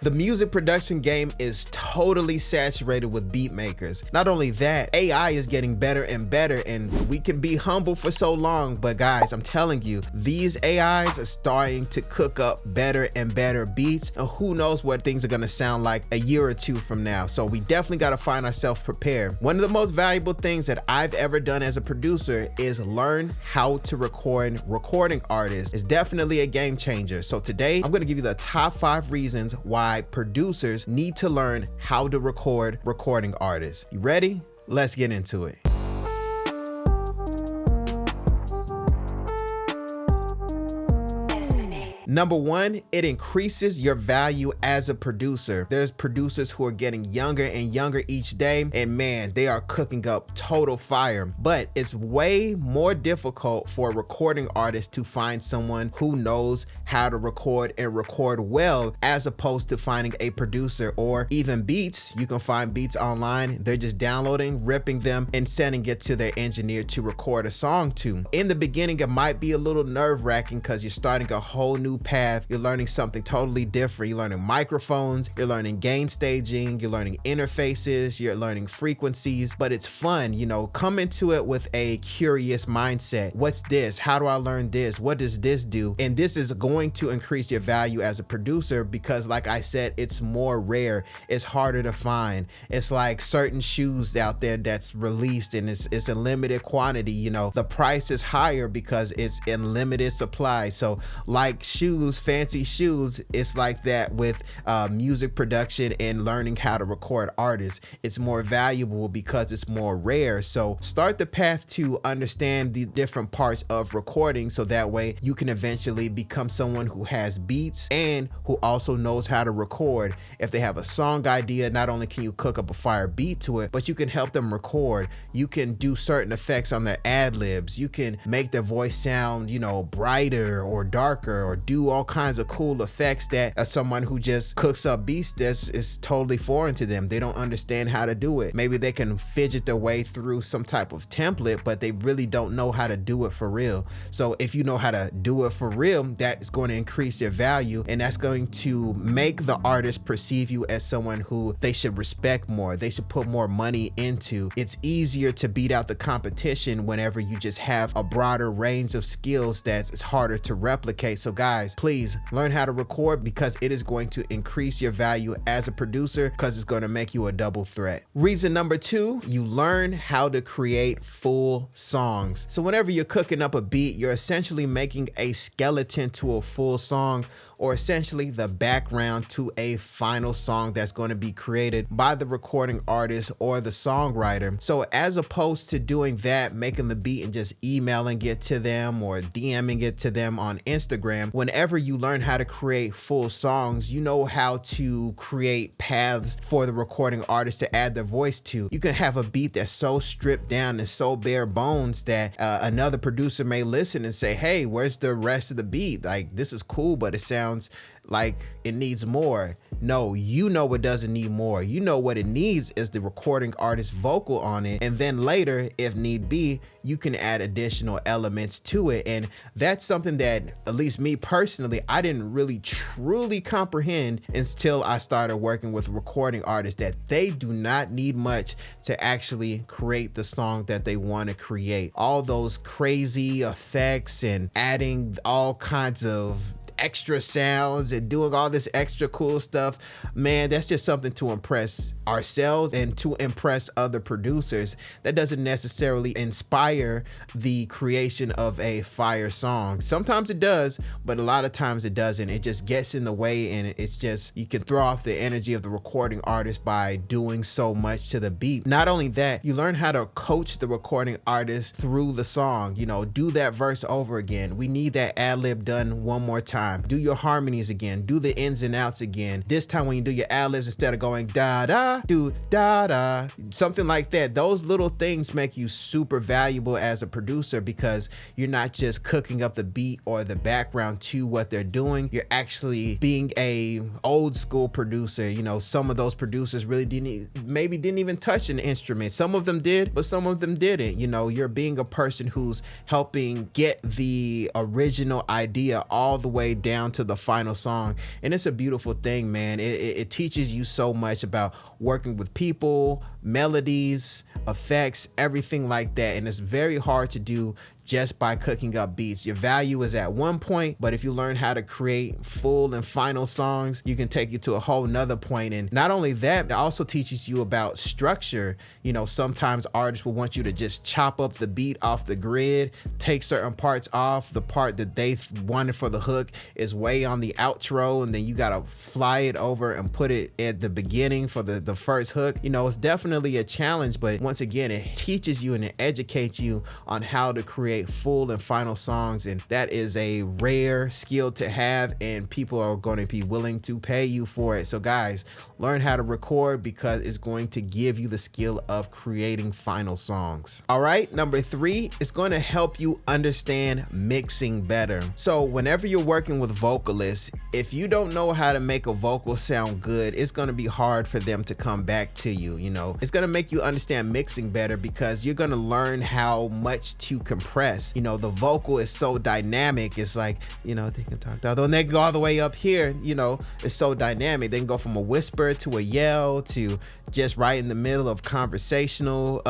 The music production game is totally saturated with beat makers. Not only that, AI is getting better and better, and we can be humble for so long, but guys, I'm telling you, these AIs are starting to cook up better and better beats, and who knows what things are gonna sound like a year or two from now. So we definitely gotta find ourselves prepared. One of the most valuable things that I've ever done as a producer is learn how to record recording artists. It's definitely a game changer. So today, I'm gonna give you the top 5 reasons why producers need to learn how to record recording artists. You ready? Let's get into it. Number 1, it increases your value as a producer. There's producers who are getting younger and younger each day, and man, they are cooking up total fire. But it's way more difficult for a recording artist to find someone who knows how to record and record well, as opposed to finding a producer or even beats. You can find beats online. They're just downloading, ripping them, and sending it to their engineer to record a song to. In the beginning, it might be a little nerve-wracking because you're starting a whole new path. You're learning something totally different. You're learning microphones, you're learning gain staging, you're learning interfaces, you're learning frequencies, but it's fun. You know, come into it with a curious mindset. What's this? How do I learn this? What does this do? And this is going to increase your value as a producer because, like I said, it's more rare. It's harder to find. It's like certain shoes out there that's released and it's in limited quantity. You know, the price is higher because it's in limited supply. So like shoes, fancy shoes, it's like that with music production and learning how to record artists. It's more valuable because it's more rare. So start the path to understand the different parts of recording, so that way you can eventually become someone who has beats and who also knows how to record. If they have a song idea, not only can you cook up a fire beat to it, but you can help them record. You can do certain effects on their ad libs. You can make their voice sound, you know, brighter or darker, or do all kinds of cool effects that someone who just cooks up beats, this is totally foreign to them. They don't understand how to do it. Maybe they can fidget their way through some type of template, but they really don't know how to do it for real. So if you know how to do it for real, that is going to increase your value, and that's going to make the artist perceive you as someone who they should respect more. They should put more money into. It's easier to beat out the competition whenever you just have a broader range of skills that's harder to replicate. So guys, please learn how to record because it is going to increase your value as a producer, because it's going to make you a double threat. Reason number 2, you learn how to create full songs. So whenever you're cooking up a beat, you're essentially making a skeleton to a full song, or essentially the background to a final song that's going to be created by the recording artist or the songwriter. So as opposed to doing that, making the beat and just emailing it to them or DMing it to them on Instagram, whenever you learn how to create full songs, you know how to create paths for the recording artist to add their voice to. You can have a beat that's so stripped down and so bare bones that another producer may listen and say, hey, where's the rest of the beat? Like, this is cool, but it sounds like it needs more. No, you know it doesn't need more. You know what it needs is the recording artist vocal on it, and then later, if need be, you can add additional elements to it. And that's something that, at least me personally, I didn't really truly comprehend until I started working with recording artists, that they do not need much to actually create the song that they want to create. All those crazy effects and adding all kinds of extra sounds and doing all this extra cool stuff, man, that's just something to impress ourselves and to impress other producers. That doesn't necessarily inspire the creation of a fire song. Sometimes it does, but a lot of times it doesn't. It just gets in the way, and it's just, you can throw off the energy of the recording artist by doing so much to the beat. Not only that, you learn how to coach the recording artist through the song. You know, do that verse over again. We need that ad lib done one more time. Do your harmonies again. Do the ins and outs again. This time when you do your ad libs, instead of going da da, do da da, something like that. Those little things make you super valuable as a producer, because you're not just cooking up the beat or the background to what they're doing. You're actually being a old school producer. You know, some of those producers really maybe didn't even touch an instrument. Some of them did, but some of them didn't. You know, you're being a person who's helping get the original idea all the way way down to the final song. And it's a beautiful thing, man. It teaches you so much about working with people, melodies, effects, everything like that. And it's very hard to do just by cooking up beats. Your value is at one point, but if you learn how to create full and final songs, you can take you to a whole nother point. And not only that, it also teaches you about structure. You know, sometimes artists will want you to just chop up the beat off the grid, take certain parts off. The part that they wanted for the hook is way on the outro, and then you gotta fly it over and put it at the beginning for the first hook. You know, it's definitely a challenge, but once again, it teaches you and it educates you on how to create full and final songs, and that is a rare skill to have, and people are going to be willing to pay you for it. So guys, learn how to record, because it's going to give you the skill of creating final songs. All right, number 3 is going to help you understand mixing better. So whenever you're working with vocalists, if you don't know how to make a vocal sound good, it's going to be hard for them to come back to you. You know, it's going to make you understand mixing better, because you're going to learn how much to compress. You know, the vocal is so dynamic. It's like, you know, they can talk down and they can go all the way up here. You know, it's so dynamic. They can go from a whisper to a yell to just right in the middle of conversational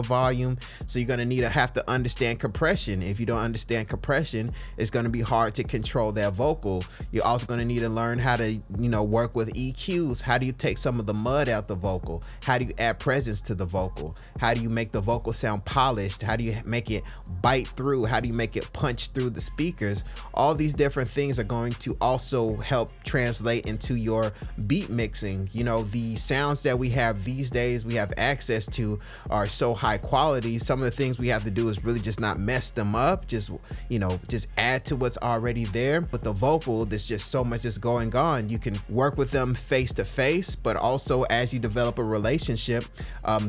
volume. So you're gonna have to understand compression. If you don't understand compression, it's gonna be hard to control that vocal. You're also gonna need to learn how to, you know, work with EQs. How do you take some of the mud out the vocal? How do you add presence to the vocal? How do you make the vocal sound polished? How do you make it bite through? How do you make it punch through the speakers? All these different things are going to also help translate into your beat mixing. You know, the sounds that we have these days, we have access to, are so high quality. Some of the things we have to do is really just not mess them up, just, you know, just add to what's already there. But the vocal, there's just so much is going on. You can work with them face to face, but also as you develop a relationship,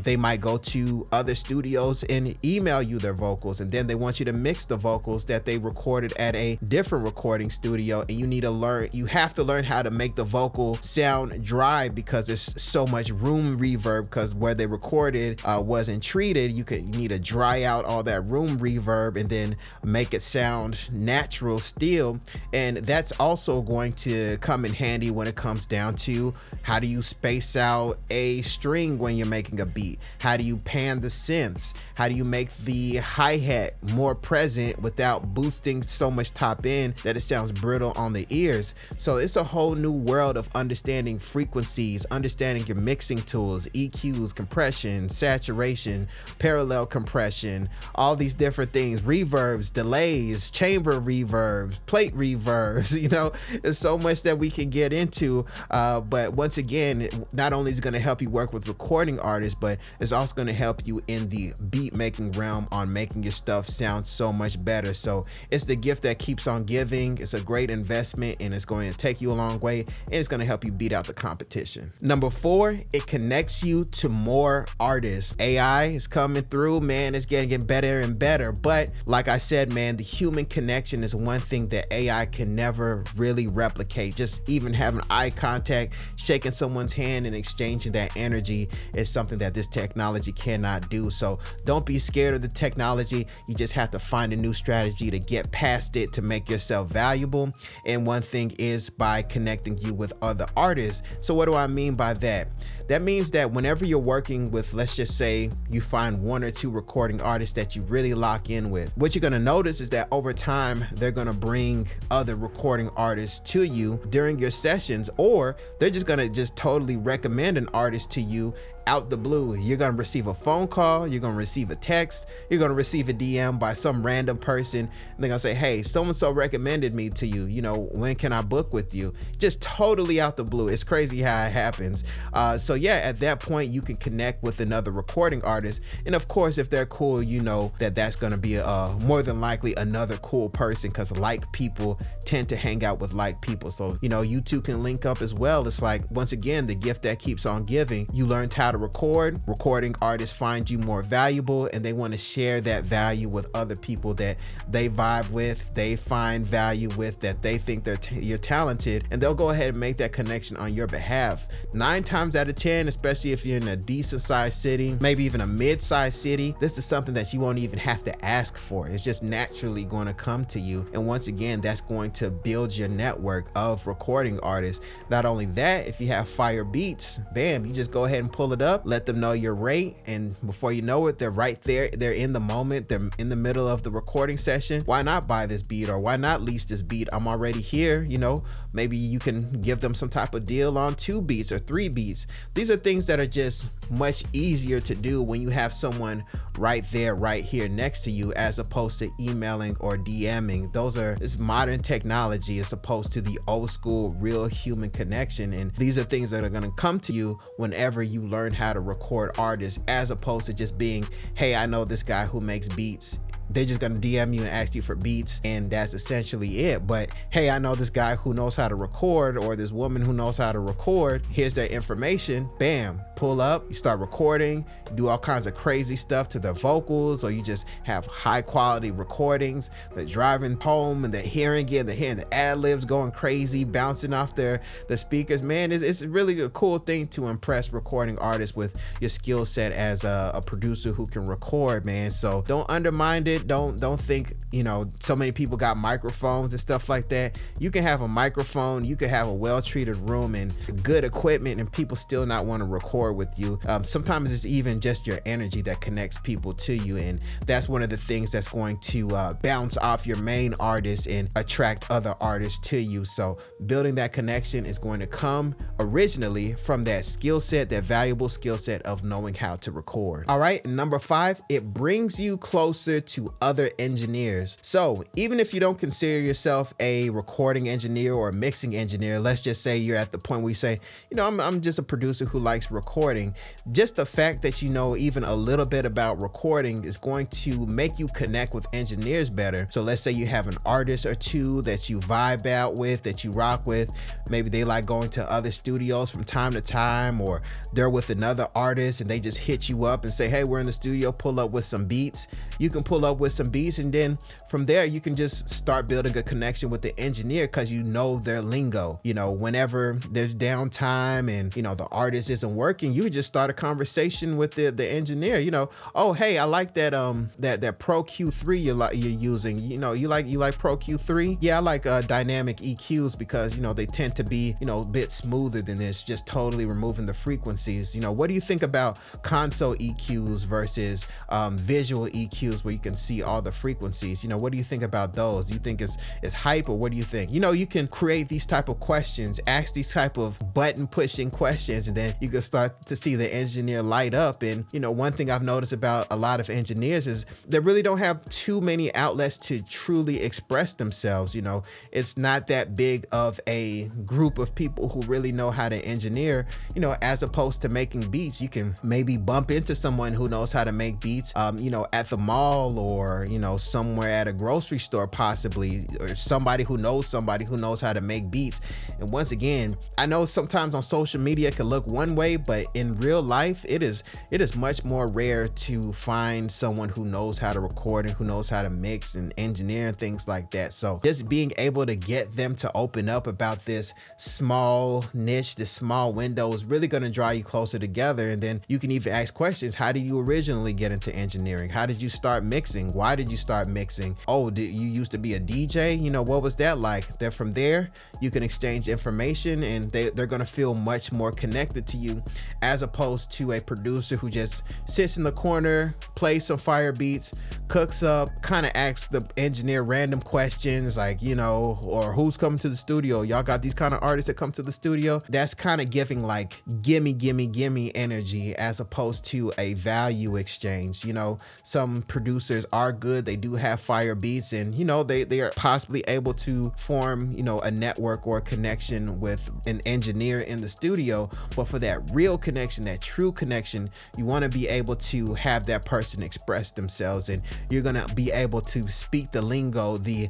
they might go to other studios and email you their vocals, and then they want you to mix the vocals that they recorded at a different recording studio. And you have to learn how to make the vocal sound dry, because there's so much room reverb, because where they recorded wasn't treated. You need to dry out all that room reverb and then make it sound natural still. And that's also going to come in handy when it comes down to how do you space out a string when you're making a beat? How do you pan the synths? How do you make the hi-hat more present without boosting so much top end that it sounds brittle on the ears? So it's a whole new world of understanding frequencies, understanding your mixing tools, EQs, compression, saturation, parallel compression, all these different things, reverbs, delays, chamber reverbs, plate reverbs. You know, there's so much that we can get into, but once again, not only is it going to help you work with recording artists, but it's also going to help you in the beat making realm on making your stuff sound so much better. So it's the gift that keeps on giving. It's a great investment, and it's going to take you a long way, and it's going to help you beat out the competition. Number 4, it connects you to more artists. AI is coming through, man. It's getting better and better, but like I said, man, the human connection is one thing that AI can never really replicate. Just even having eye contact, shaking someone's hand and exchanging that energy is something that this technology cannot do. So don't be scared of the technology. You just have to find a new strategy to get past it to make yourself valuable. And one thing is by connecting you with other artists. So what do I mean by that? That means that whenever you're working with, let's just say you find 1 or 2 recording artists that you really lock in with, what you're going to notice is that over time, they're going to bring other recording artists to you during your sessions, or they're just going to just totally recommend an artist to you out the blue. You're gonna receive a phone call, you're gonna receive a text, you're gonna receive a DM by some random person, and they're gonna say, hey, so-and-so recommended me to you, you know, when can I book with you? Just totally out the blue. It's crazy how it happens. So yeah, at that point, you can connect with another recording artist. And of course, if they're cool, you know that that's gonna be more than likely another cool person, because like people tend to hang out with like people. So, you know, you two can link up as well. It's like, once again, the gift that keeps on giving. You learned how to record, recording artists find you more valuable, and they want to share that value with other people that they vibe with, they find value with, that they think you're talented, and they'll go ahead and make that connection on your behalf. 9 times out of 10, especially if you're in a decent sized city, maybe even a mid-sized city, this is something that you won't even have to ask for. It's just naturally going to come to you. And once again, that's going to build your network of recording artists. Not only that, if you have fire beats, bam, you just go ahead and pull it up, let them know your rate, and before you know it, they're right there. They're in the moment. They're in the middle of the recording session. Why not buy this beat, or why not lease this beat? I'm already here. You know, maybe you can give them some type of deal on 2 beats or 3 beats. These are things that are just much easier to do when you have someone right there, right here next to you, as opposed to emailing or DMing. It's modern technology as opposed to the old school real human connection. And these are things that are going to come to you whenever you learn how to record artists, as opposed to just being, hey, I know this guy who makes beats. They're just gonna DM you and ask you for beats, and that's essentially it. But hey, I know this guy who knows how to record, or this woman who knows how to record. Here's their information. Bam, pull up, you start recording, do all kinds of crazy stuff to their vocals, or you just have high quality recordings. They're driving home and they're hearing it, and they're hearing the ad-libs going crazy, bouncing off the speakers. Man, it's really a cool thing to impress recording artists with your skill set as a producer who can record, man. So don't undermine it. Don't think, you know, so many people got microphones and stuff like that. You can have a microphone, you can have a well-treated room and good equipment, and people still not want to record with you. Sometimes it's even just your energy that connects people to you, and that's one of the things that's going to bounce off your main artist and attract other artists to you. So building that connection is going to come originally from that skill set, that valuable skill set of knowing how to record. All right, and number 5, it brings you closer to other engineers. So even if you don't consider yourself a recording engineer or a mixing engineer, let's just say you're at the point where you say, you know, I'm just a producer who likes recording. Just the fact that you know even a little bit about recording is going to make you connect with engineers better. So let's say you have an artist or two that you vibe out with, that you rock with. Maybe they like going to other studios from time to time, or they're with another artist and they just hit you up and say, hey, we're in the studio, pull up with some beats. You can pull up with some beats, and then from there you can just start building a connection with the engineer because you know their lingo. You know, whenever there's downtime and, you know, the artist isn't working, you just start a conversation with the engineer. You know, oh, hey, I like that that Pro Q3 you're using. You know, you like Pro Q3? Yeah, I like dynamic EQs because, you know, they tend to be, you know, a bit smoother than this, just totally removing the frequencies. You know, what do you think about console EQs versus visual EQs where you can see all the frequencies? You know, what do you think about those? Do you think it's hype, or what do you think? You know, you can create these type of questions, ask these type of button pushing questions, and then you can start to see the engineer light up. And, you know, one thing I've noticed about a lot of engineers is they really don't have too many outlets to truly express themselves. You know, it's not that big of a group of people who really know how to engineer, you know, as opposed to making beats. You can maybe bump into someone who knows how to make beats, you know, at the mall, or, you know, somewhere at a grocery store possibly, or somebody who knows how to make beats. And once again, I know sometimes on social media it can look one way, but in real life it is much more rare to find someone who knows how to record and who knows how to mix and engineer and things like that. So just being able to get them to open up about this small niche, this small window, is really going to draw you closer together. And then you can even ask questions. How did you originally get into engineering? How did you start mixing? Why did you start mixing? Oh, did you used to be a DJ? You know, what was that like? Then from there, you can exchange information, and they're going to feel much more connected to you, as opposed to a producer who just sits in the corner, plays some fire beats, cooks up, kind of asks the engineer random questions like, you know, or who's coming to the studio? Y'all got these kind of artists that come to the studio? That's kind of giving like gimme energy, as opposed to a value exchange. You know, some producers are good. They do have fire beats, and you know, they are possibly able to form, you know, a network or a connection with an engineer in the studio. But for that real connection, that true connection, you want to be able to have that person express themselves, and you're gonna be able to speak the lingo, the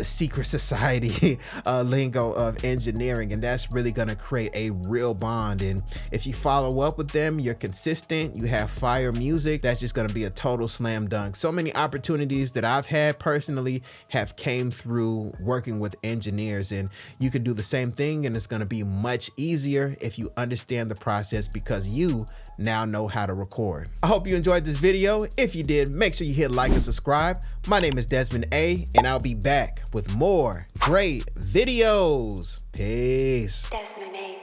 secret society lingo of engineering, and that's really gonna create a real bond. And if you follow up with them, you're consistent, you have fire music, that's just gonna be a total slam dunk. So many opportunities that I've had personally have came through working with engineers, and you can do the same thing, and it's gonna be much easier if you understand the process, because you now know how to record. I hope you enjoyed this video. If you did, make sure you hit like and subscribe. My name is Desmond A, and I'll be back with more great videos. Peace. Desmond A.